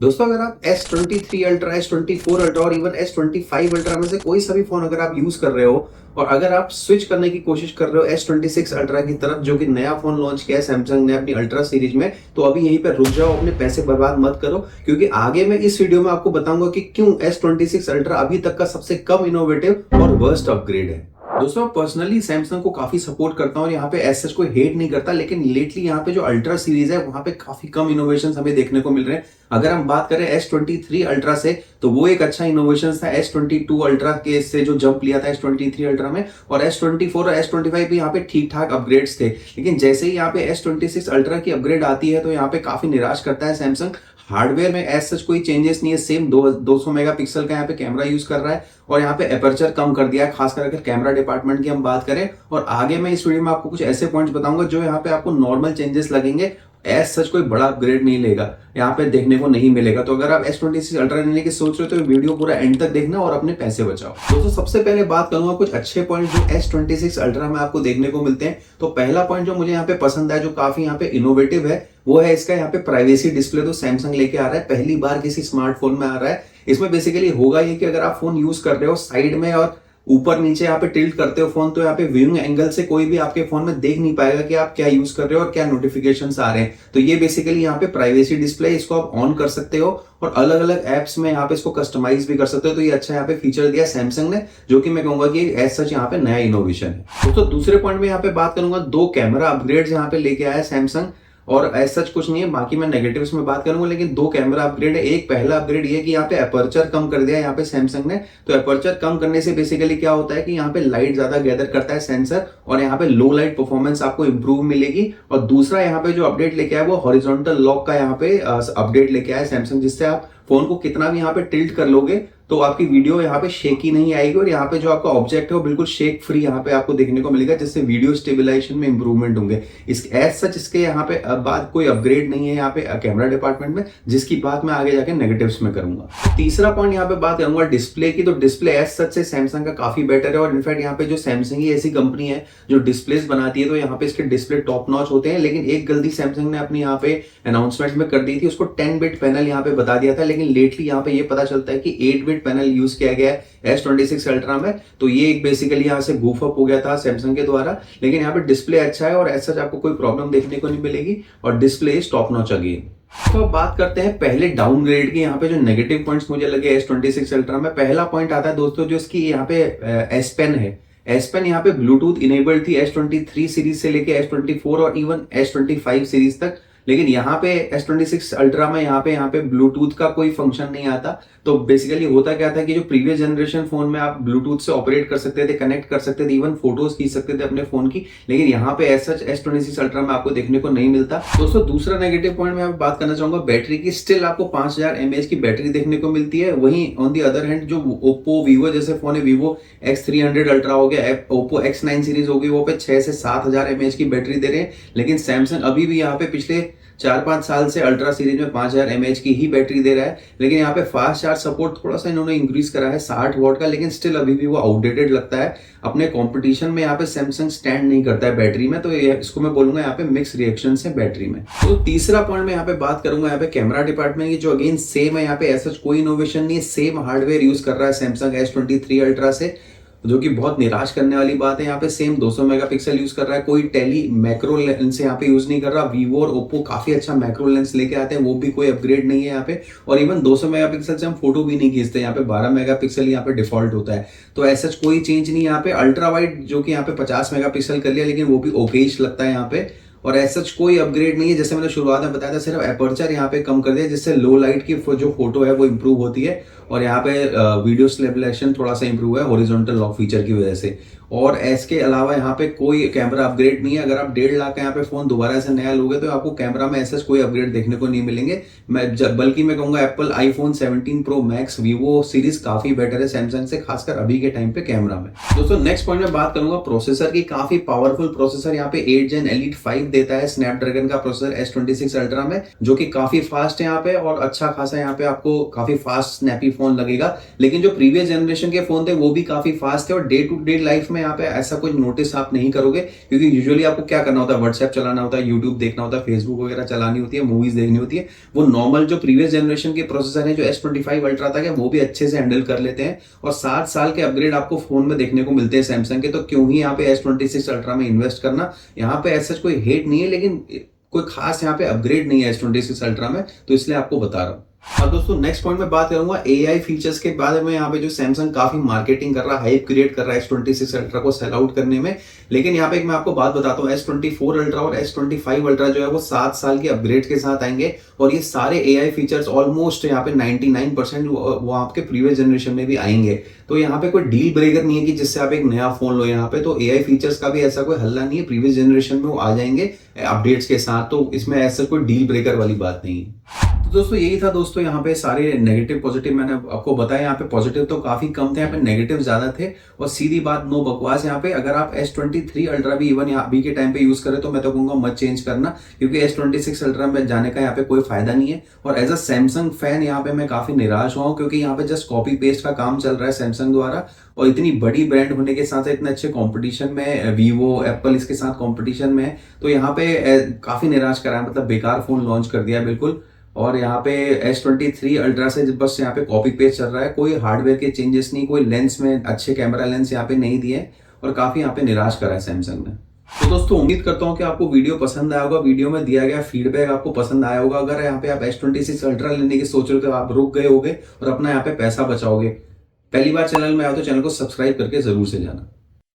दोस्तों अगर आप S23 अल्ट्रा, S24 अल्ट्रा और इवन S25 अल्ट्रा में से कोई सा भी फोन अगर आप यूज कर रहे हो और अगर आप स्विच करने की कोशिश कर रहे हो S26 अल्ट्रा की तरफ, जो कि नया फोन लॉन्च किया है सैमसंग ने अपनी अल्ट्रा सीरीज में, तो अभी यहीं पर रुक जाओ, अपने पैसे बर्बाद मत करो, क्योंकि आगे मैं इस वीडियो में आपको बताऊंगा कि क्यों S26 अल्ट्रा अभी तक का सबसे कम इनोवेटिव और वर्स्ट अपग्रेड है। दोस्तों पर्सनली सैमसंग को काफी सपोर्ट करता हूँ और यहाँ पे एज सच कोई हेट नहीं करता, लेकिन लेटली यहाँ पे जो अल्ट्रा सीरीज है वहां पे काफी कम इनोवेशन हमें देखने को मिल रहे हैं। अगर हम बात करें S23 अल्ट्रा से, तो वो एक अच्छा इनोवेशन था S22 अल्ट्रा के से जो जंप लिया था S23 अल्ट्रा में, और S24 और S25 भी यहाँ पे ठीक ठाक अपग्रेड्स थे। लेकिन जैसे ही यहाँ पे S26 अल्ट्रा की अपग्रेड आती है तो यहाँ पे काफी निराश करता है सैमसंग। हार्डवेयर में एज सच कोई चेंजेस नहीं है, सेम 200 मेगापिक्सल का यहाँ पे कैमरा यूज कर रहा है और यहाँ पे एपर्चर कम कर दिया है, खासकर अगर कैमरा डिपार्टमेंट की हम बात करें। और आगे मैं इस वीडियो में आपको कुछ ऐसे पॉइंट्स बताऊंगा जो यहाँ पे आपको नॉर्मल चेंजेस लगेंगे, एज सच कोई बड़ा अपग्रेड नहीं लेगा, यहाँ पे देखने को नहीं मिलेगा। तो अगर आप S26 अल्ट्रा लेने की सोच रहे हो तो वीडियो पूरा एंड तक देखना और अपने पैसे बचाओ। दोस्तों सबसे पहले बात करूंगा कुछ अच्छे पॉइंट जो S26 अल्ट्रा में आपको देखने को मिलते हैं। तो पहला पॉइंट जो मुझे यहाँ पे पसंद है, जो काफी यहाँ पे इनोवेटिव है, वो है इसका यहाँ पे प्राइवेसी डिस्प्ले। तो सैमसंग लेके आ रहा है, पहली बार किसी स्मार्टफोन में आ रहा है। इसमें बेसिकली होगा ये कि अगर आप फोन यूज कर रहे हो साइड में और ऊपर नीचे यहाँ पे टिल्ट करते हो फोन, तो यहाँ पे व्यूइंग एंगल से कोई भी आपके फोन में देख नहीं पाएगा कि आप क्या यूज कर रहे हो और क्या नोटिफिकेशंस आ रहे हैं। तो ये बेसिकली यहाँ पे प्राइवेसी डिस्प्ले, इसको आप ऑन कर सकते हो और अलग अलग एप्स में यहाँ पे इसको कस्टमाइज भी कर सकते हो। तो ये अच्छा यहाँ पे फीचर दिया सैमसंग ने, जो कि मैं कहूंगा कि एज सच यहाँ पे नया इनोवेशन है। दोस्तों दूसरे पॉइंट में यहाँ पे बात करूंगा, 2 कैमरा अपग्रेड यहाँ पे लेके आया सैमसंग, और एज सच कुछ नहीं है, बाकी मैं नेगेटिव्स में बात करूंगा, लेकिन 2 कैमरा अपग्रेड है। एक पहला अपग्रेड ये कि यहाँ पे अपर्चर कम कर दिया है यहाँ पे सैमसंग ने। तो अपर्चर कम करने से बेसिकली क्या होता है कि यहाँ पे लाइट ज्यादा गैदर करता है सेंसर, और यहाँ पे लो लाइट परफॉर्मेंस आपको इंप्रूव मिलेगी। और दूसरा यहाँ पे जो अपडेट लेके आया वो हॉरिजॉन्टल लॉक का यहाँ पे अपडेट लेके आया सैमसंग, जिससे आप फोन को कितना भी यहाँ पे टिल्ट कर लोगे तो आपकी वीडियो यहाँ पे शेकी नहीं आएगी, और यहाँ पे जो आपका ऑब्जेक्ट है वो बिल्कुल शेक फ्री यहाँ पे आपको देखने को मिलेगा, जिससे वीडियो स्टेबिलाईजेशन में इंप्रूवमेंट होंगे। इस एज सच इसके यहाँ पे बाद कोई अपग्रेड नहीं है यहाँ पे कैमरा डिपार्टमेंट में, जिसकी बात मैं आगे जाके नेगेटिव्स में करूंगा। तीसरा पॉइंट यहाँ पे बात करूंगा डिस्प्ले की। तो डिस्प्ले एज सच से सैमसंग का काफी बेटर है, और इनफैक्ट यहाँ पे जो सैमसंग ही ऐसी कंपनी है जो डिस्प्लेस बनाती है, तो यहाँ पे इसके डिस्प्ले टॉप नॉच होते हैं। लेकिन एक गलती सैमसंग ने अपनी यहाँ पे अनाउंसमेंट में कर दी थी, उसको 10 बिट पैनल यहाँ पे बता दिया था, लेकिन लेटली यहाँ पे ये पता चलता है कि 8 बिट पैनल यूज किया गया है S26 अल्ट्रा में। तो ये एक बेसिकली यहाँ से गूफ अप हो गया था सैमसंग के द्वारा, लेकिन यहाँ पे डिस्प्ले अच्छा है और ऐसा आपको कोई प्रॉब्लम देखने को नहीं मिलेगी, और display is top notch again. तो अब बात करते हैं पहले डाउनग्रेड की। यहाँ पे जो नेगेटिव पॉइंट्स मुझे लगे S26 अल्ट्रा में, पहला पॉइंट आता है दोस्तों जो इसकी यहाँ पे एस पेन है। एस पेन यहाँ पे ब्लूटूथ इनेबल्ड थी S23 सीरीज से लेके S24 और इवन S25 सीरीज तक, लेकिन यहाँ पे S26 अल्ट्रा में यहाँ पे ब्लूटूथ का कोई फंक्शन नहीं आता। तो बेसिकली होता क्या था कि जो प्रीवियस जनरेशन फोन में आप ब्लूटूथ से ऑपरेट कर सकते थे, कनेक्ट कर सकते थे, इवन फोटोज खींच सकते थे अपने फोन की, लेकिन यहाँ पे एज सच S26 अल्ट्रा में आपको देखने को नहीं मिलता। दोस्तों दूसरा नेगेटिव पॉइंट मैं बात करना चाहूंगा बैटरी की। स्टिल आपको 5000 mAh की बैटरी देखने को मिलती है। वहीं ऑन दी अदर हैंड जो ओप्पो वीवो जैसे फोन है, वीवो X300 अल्ट्रा हो गया, ओप्पो X9 सीरीज होगी, वो पे 6 से 7000 mAh की बैटरी दे रहे हैं। लेकिन सैमसंग अभी भी यहाँ पे पिछले 4-5 साल से अल्ट्रा सीरीज में 5000 mAh की ही बैटरी दे रहा है। लेकिन यहाँ पे फास्ट चार्ज सपोर्ट थोड़ा सा इन्होंने इंक्रीज करा है 60 वॉट का, लेकिन स्टिल अभी भी वो आउटडेटेड लगता है। अपने कंपटीशन में यहाँ पे सैमसंग स्टैंड नहीं करता है बैटरी में, तो इसको मैं बोलूंगा यहाँ पे मिक्स रिएक्शन है बैटरी में। तो तीसरा पॉइंट मैं यहाँ पे बात करूंगा यहाँ पे कैमरा डिपार्टमेंट की, जो अगेन सेम है। यहाँ पे ऐसा कोई इनोवेशन नहीं है, सेम हार्डवेयर यूज कर रहा है सैमसंग S23 अल्ट्रा से, जो कि बहुत निराश करने वाली बात है। यहाँ पे सेम 200 मेगापिक्सल यूज कर रहा है, कोई टेली मैक्रो लेंस यहाँ पे यूज नहीं कर रहा। वीवो और ओप्पो काफी अच्छा मैक्रो लेंस लेके आते हैं, वो भी कोई अपग्रेड नहीं है यहाँ पे। और इवन 200 मेगापिक्सल से हम फोटो भी नहीं खींचते, यहाँ पे 12 मेगापिक्सल यहाँ पे डिफॉल्ट होता है। तो ऐसा कोई चेंज नहीं यहाँ पे। अल्ट्रा वाइड जो कि यहाँ पे 50 मेगापिक्सल कर लिया, लेकिन वो भी ओकेश लगता है यहाँ पे। और ऐसा कोई अपग्रेड नहीं है, जैसे मैंने शुरुआत में बताया था, सिर्फ एपर्चर यहाँ पे कम कर दिया, जिससे लो लाइट की जो फोटो है वो इंप्रूव होती है, और यहाँ पे वीडियो स्टेबलाइजेशन थोड़ा सा इंप्रूव है हॉरिजॉन्टल लॉक फीचर की वजह से। और इसके अलावा यहाँ पे कोई कैमरा अपग्रेड नहीं है। अगर आप 1.5 लाख का यहाँ पे फोन दोबारा से नया लोगे तो आपको कैमरा में ऐसा कोई अपग्रेड देखने को नहीं मिलेंगे। बल्कि मैं कहूंगा Apple iPhone 17 pro max Vivo series काफी बेटर है सैमसंग से, खासकर अभी के टाइम पे कैमरा में। दोस्तों नेक्स्ट पॉइंट में बात करूंगा प्रोसेसर की। काफी पावरफुल प्रोसेसर यहाँ पे 8 Gen Elite 5 देता है स्नैपड्रैगन का प्रोसेसर S26 अल्ट्रा में, जो कि काफी फास्ट है यहाँ पे, और अच्छा खासा यहाँ पे आपको काफी फास्ट स्नैपी फोन लगेगा। लेकिन जो प्रीवियस जनरेशन के फोन थे वो भी काफी फास्ट थे, और डे टू डे लाइफ में यहाँ पे ऐसा कोई नोटिस आप नहीं करोगे, क्योंकि यूजुअली आपको क्या करना होता है, व्हाट्सएप चलाना होता है, यूट्यूब देखना होता है, फेसबुक वगैरह चलानी होती है, मूवीज देखनी होती है। वो नॉर्मल जो प्रीवियस जनरेशन के प्रोसेसर है जो S25 अल्ट्रा था, वो भी अच्छे से हैंडल कर लेते हैं और 7 साल के अपग्रेड आपको फोन में देखने को मिलते हैं सैमसंग के। तो क्यों ही यहाँ पे S26 अल्ट्रा में इन्वेस्ट करना। यहाँ पे ऐसा कोई हेट नहीं है, लेकिन कोई खास यहाँ पे अपग्रेड नहीं है S26 अल्ट्रा में, तो इसलिए आपको बता रहा हूँ। और दोस्तों नेक्स्ट पॉइंट में बात करूंगा AI फीचर्स के बारे में। यहाँ पे जो सैमसंग काफी मार्केटिंग कर रहा है, हाइप क्रिएट कर रहा है S26 अल्ट्रा को सेल आउट करने में। लेकिन यहाँ पे एक मैं आपको बात बताता हूँ, S24 अल्ट्रा और S25 अल्ट्रा जो है वो 7 साल के अपग्रेड के साथ आएंगे और ये सारे AI फीचर्स ऑलमोस्ट यहाँ पे 99% वो आपके प्रीवियस जनरेशन में भी आएंगे। तो यहाँ पे कोई डील ब्रेकर नहीं है कि जिससे आप एक नया फोन लो। यहाँ पे तो AI फीचर्स का भी ऐसा कोई हल्ला नहीं है, प्रीवियस जनरेशन में वो आ जाएंगे अपडेट्स के साथ, तो इसमें ऐसा कोई डील ब्रेकर वाली बात नहीं है। तो दोस्तों यही था दोस्तों, यहाँ पे सारे नेगेटिव पॉजिटिव मैंने आपको बताया। यहाँ पे पॉजिटिव तो काफी कम थे, यहाँ पे नेगेटिव ज्यादा थे। और सीधी बात, नो बकवास। यहाँ पे अगर आप S23 अल्ट्रा भी इवन अभी के टाइम पे यूज करें तो मैं तो कहूंगा मत चेंज करना, क्योंकि S26 अल्ट्रा में जाने का यहाँ पे कोई फायदा नहीं है। और एज अ सैमसंग फैन यहाँ पे मैं काफी निराश हुआ हूँ, क्योंकि यहाँ पे जस्ट कॉपी पेस्ट का काम चल रहा है सैमसंग द्वारा। और इतनी बड़ी ब्रांड होने के साथ इतने अच्छे कंपटीशन में, वीवो एप्पल इसके साथ कंपटीशन में है, तो यहाँ पे काफी निराश करा है, मतलब बेकार फोन लॉन्च कर दिया बिल्कुल। और यहाँ पे S23 अल्ट्रा से बस यहाँ पे कॉपी पेस्ट चल रहा है, कोई हार्डवेयर के चेंजेस नहीं, कोई लेंस में अच्छे कैमरा लेंस यहाँ पे नहीं दिए और काफी यहाँ पे निराश करा है सैमसंग ने। तो दोस्तों उम्मीद करता हूँ कि आपको वीडियो पसंद आया होगा, वीडियो में दिया गया फीडबैक आपको पसंद आया होगा। अगर यहाँ पे आप S26 अल्ट्रा लेने की सोच रहे हो तो आप रुक गए होगे और अपना यहाँ पे पैसा बचाओगे। पहली बार चैनल में आओ तो चैनल को सब्सक्राइब करके जरूर से जाना।